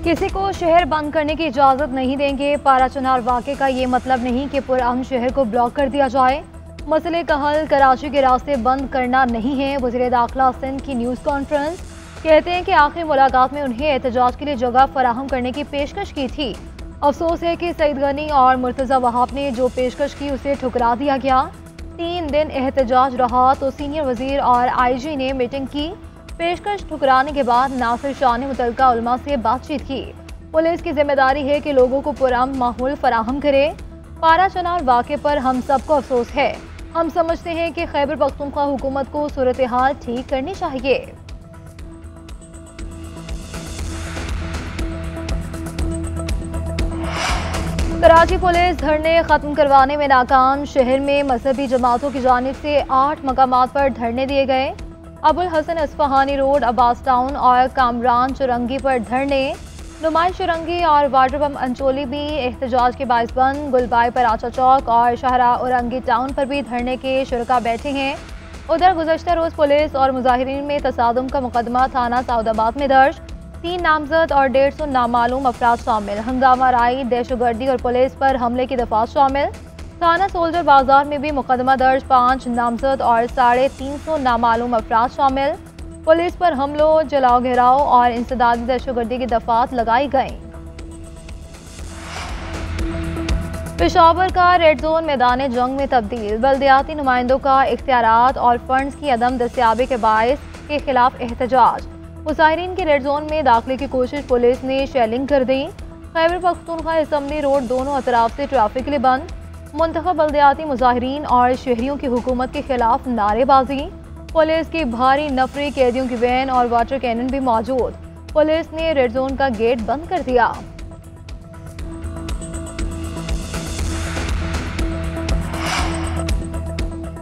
किसी को शहर बंद करने की इजाजत नहीं देंगे। पारा चनार वाक़े का ये मतलब नहीं कि पुरअमन शहर को ब्लॉक कर दिया जाए। मसले का हल कराची के रास्ते बंद करना नहीं है। वज़ीर दाखिला सिंध की न्यूज़ कॉन्फ्रेंस कहते हैं कि आखिरी मुलाकात में उन्हें एहतजाज के लिए जगह फराहम करने की पेशकश की थी। अफसोस है कि सईद गनी और मुर्तज़ा वहाब ने जो पेशकश की उसे ठुकरा दिया गया। 3 दिन एहतजाज रहा तो सीनियर वज़ीर और IG ने मीटिंग की। पेशकश ठुकराने के बाद नासिर शाह ने मुतल्लिका उलमा से बातचीत की। पुलिस की जिम्मेदारी है कि लोगों को पुरअमन माहौल फराहम करे। पारा चनार वाक़े पर हम सबको अफसोस है। हम समझते हैं कि खैबर पख्तूनख्वा हुकूमत को सूरत हाल ठीक करनी चाहिए। कराची पुलिस धरने खत्म करवाने में नाकाम। शहर में मजहबी जमातों की जानिब से 8 मकामात पर धरने दिए गए। अबुल हसन अस्फहानी रोड, अब्बास टाउन और कामरान चुरंगी पर धरने। नुमाइश चुरंगी और वाटर पम्प अंचोली भी एहतजाज के बाइस बंद। गुलबाई पर आचा चौक और शाहरा औरंगी टाउन पर भी धरने के शुरका बैठे हैं। उधर गुज़श्ता रोज़ पुलिस और मुजाहिरीन में तसादुम का मुकदमा थाना सऊदाबाद में दर्ज। 3 नामजद और 150 नामालूम अफराद शामिल। हंगामा राई, दहशतगर्दी और पुलिस पर हमले की दफात शामिल। थाना सोल्जर बाजार में भी मुकदमा दर्ज। 5 नामजद और 350 नामालूम अफराद शामिल। पुलिस पर हमलों, जलाओ घेराव और इंसदादी दहशतगर्दी की दफात लगाई गई। पेशावर का रेड जोन मैदान जंग में तब्दील। बल्दियाती नुमाइंदों का इख्तियारात और फंड्स की अदम दस्तियाबी के बायस के खिलाफ एहतजाज। मुजाहिरीन के रेड जोन में दाखिले की कोशिश पुलिस ने शेलिंग कर दी। खैबर पख्तूनख्वा असम्बली रोड दोनों अतराफ से ट्रैफिक के लिए बंद। मुंतखब बल्दियाती मुजाहिरीन और शहरियों की हुकूमत के खिलाफ नारेबाजी। पुलिस की भारी नफरी, कैदियों की वैन और वाटर कैनन भी मौजूद। पुलिस ने रेड जोन का गेट बंद कर दिया।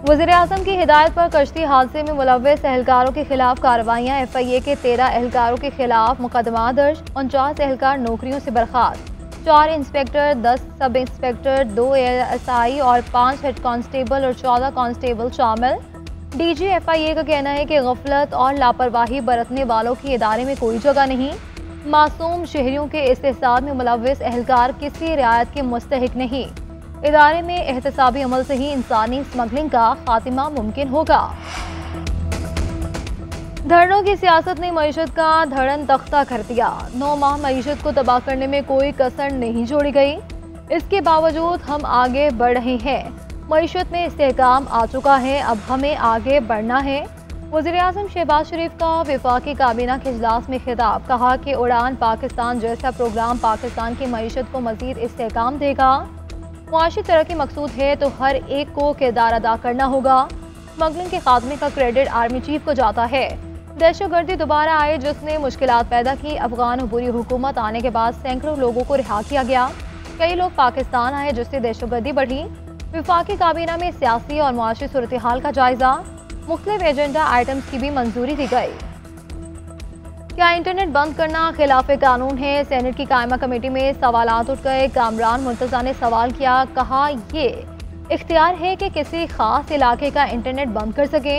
वज़ीर आज़म की हिदायत पर कश्ती हादसे में मुलव्वस एहलकारों के खिलाफ कार्रवाइयाँ। FIA के 13 एहलकारों के खिलाफ मुकदमा दर्ज। 49 एहलकार नौकरियों से बर्खास्त। 4 इंस्पेक्टर, 10 सब इंस्पेक्टर, 2 ASI और 5 हेड कांस्टेबल और 14 कांस्टेबल शामिल। DG FIA का कहना है कि गफलत और लापरवाही बरतने वालों की इदारे में कोई जगह नहीं। मासूम शहरियों के इस्तेहसाल में मुलव्वस एहलकार किसी रियायत के मुस्तहिक नहीं। इदारे में एहतसाबी अमल से ही इंसानी स्मगलिंग का खात्मा मुमकिन होगा। धरनों की सियासत ने मईशत का धड़न तख्ता कर दिया। 9 माह मईशत को तबाह करने में कोई कसर नहीं छोड़ी गई। इसके बावजूद हम आगे बढ़ रहे हैं। मईशत में इस्तेहकाम आ चुका है, अब हमें आगे बढ़ना है। वज़ीर आज़म शहबाज शरीफ का वफाकी काबीना के इजलास में खिताब। कहा कि उड़ान पाकिस्तान जैसा प्रोग्राम पाकिस्तान की मईशत को मज़ीद इस्तेहकाम देगा। मुआशी तरक्की मकसूद है तो हर एक को किरदार अदा करना होगा। स्मगलिंग के खात्मे का क्रेडिट आर्मी चीफ को जाता है। दहशतगर्दी दोबारा आए जिसने मुश्किलात पैदा की। अफगान बुरी हुकूमत आने के बाद सैकड़ों लोगों को रिहा किया गया। कई लोग पाकिस्तान आए जिससे दहशतगर्दी बढ़ी। वफाकी काबीना में सियासी और मुआशी सूरत हाल का जायजा। मुख्तलिफ एजेंडा आइटम्स की भी मंजूरी दी गई। क्या इंटरनेट बंद करना खिलाफ कानून है? सेनेट की कायमा कमेटी में सवालात उठ गए। कामरान मुर्तज़ा ने सवाल किया। कहा ये इख्तियार है कि किसी खास इलाके का इंटरनेट बंद कर सके।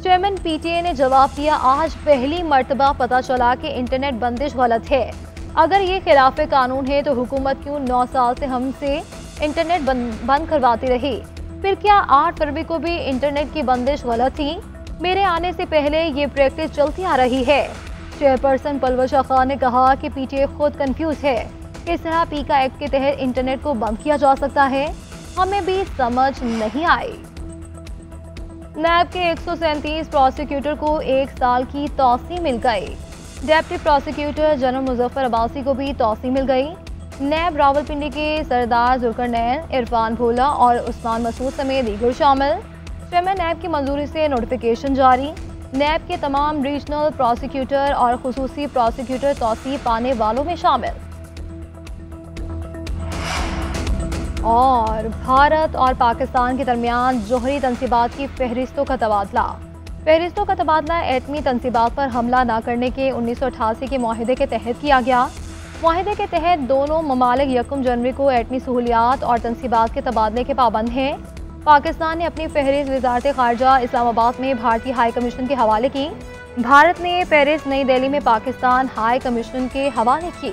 चेयरमैन PTA ने जवाब दिया, आज पहली मर्तबा पता चला कि इंटरनेट बंदिश गलत है। अगर ये खिलाफ कानून है तो हुकूमत क्यों 9 साल से हमसे इंटरनेट बंद करवाती रही? फिर क्या 8 फरवरी को भी इंटरनेट की बंदिश गलत थी? मेरे आने से पहले ये प्रैक्टिस चलती आ रही है। चेयरपर्सन पलवश खान ने कहा कि PTA खुद कंफ्यूज है। किस तरह पीका एक्ट के तहत इंटरनेट को बंद किया जा सकता है, हमें भी समझ नहीं आई। नैब के 137 प्रोसिक्यूटर को 1 साल की तौसीह मिल गई। Deputy prosecutor general Muzaffar Abbasi को भी तौसीह मिल गई। नैब रावलपिंडी के सरदार जुल्करनैन, इरफान भोला और उस्मान मसूद समेत दीगर शामिल। चेयरमैन नैब की मंजूरी से नोटिफिकेशन जारी। नैब के तमाम रीजनल प्रोसिक्यूटर और खुसूसी प्रोसिक्यूटर तौसीह पाने वालों में शामिल। और भारत और पाकिस्तान के दरमियान जोहरी तनसीबात की फहरिस्तों का तबादला एटमी तनसीबात पर हमला न करने के 1988 के मुआहदे के तहत किया गया। मुआहदे के तहत दोनों ममालिक 1 जनवरी को एटमी सहूलियात और तनसीबात के तबादले के पाबंद हैं। पाकिस्तान ने अपनी फहरिस्त वजारत खारजा इस्लामाबाद में भारतीय हाई कमीशन के हवाले की। भारत ने पेरिस नई दिल्ली में पाकिस्तान हाई कमीशन के हवाले की।